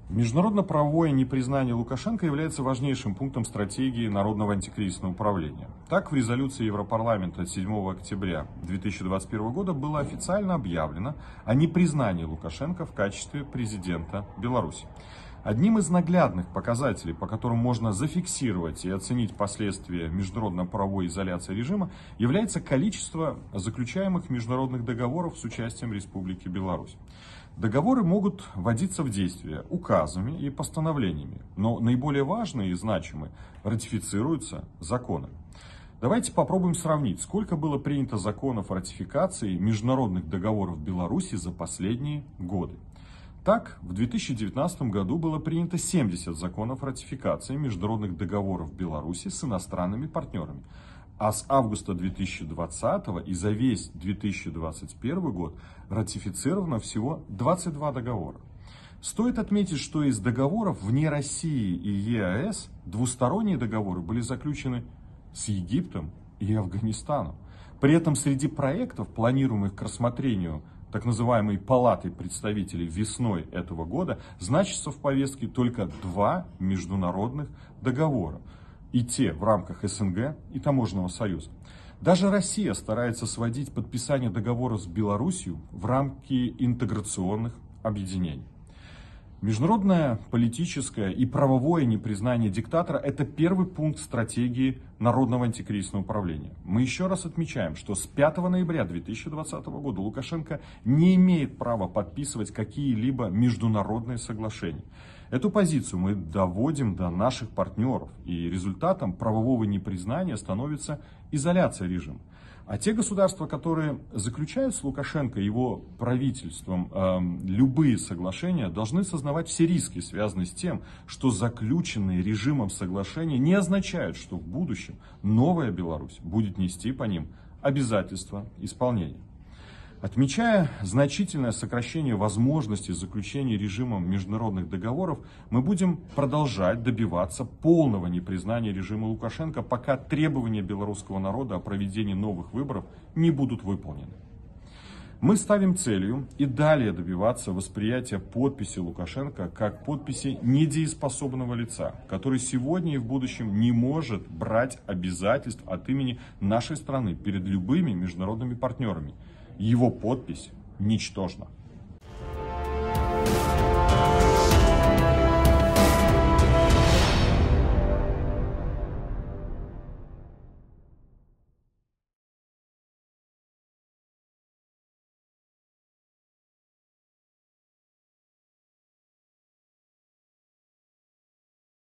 Международно-правовое непризнание Лукашенко является важнейшим пунктом стратегии народного антикризисного управления. Так, в резолюции Европарламента от 7 октября 2021 года было официально объявлено о непризнании Лукашенко в качестве президента Беларуси. Одним из наглядных показателей, по которым можно зафиксировать и оценить последствия международно-правовой изоляции режима, является количество заключаемых международных договоров с участием Республики Беларусь. Договоры могут вводиться в действие указами и постановлениями, но наиболее важные и значимые ратифицируются законами. Давайте попробуем сравнить, сколько было принято законов о ратификации международных договоров Беларуси за последние годы. Так, в 2019 году было принято 70 законов ратификации международных договоров Беларуси с иностранными партнерами, а с августа 2020 и за весь 2021 год ратифицировано всего 22 договора. Стоит отметить, что из договоров вне России и ЕАЭС двусторонние договоры были заключены с Египтом и Афганистаном. При этом среди проектов, планируемых к рассмотрению так называемой Палатой представителей весной этого года, значится в повестке только 2 международных договора. И те в рамках СНГ и Таможенного союза. Даже Россия старается сводить подписание договора с Беларусью в рамки интеграционных объединений. Международное политическое и правовое непризнание диктатора – это первый пункт стратегии народного антикризисного управления. Мы еще раз отмечаем, что с 5 ноября 2020 года Лукашенко не имеет права подписывать какие-либо международные соглашения. Эту позицию мы доводим до наших партнеров, и результатом правового непризнания становится изоляция режима. А те государства, которые заключают с Лукашенко и его правительством любые соглашения, должны сознавать все риски, связанные с тем, что заключенные режимом соглашения не означают, что в будущем новая Беларусь будет нести по ним обязательства исполнения. Отмечая значительное сокращение возможностей заключения режимом международных договоров, мы будем продолжать добиваться полного непризнания режима Лукашенко, пока требования белорусского народа о проведении новых выборов не будут выполнены. Мы ставим целью и далее добиваться восприятия подписи Лукашенко как подписи недееспособного лица, который сегодня и в будущем не может брать обязательств от имени нашей страны перед любыми международными партнерами. Его подпись ничтожна.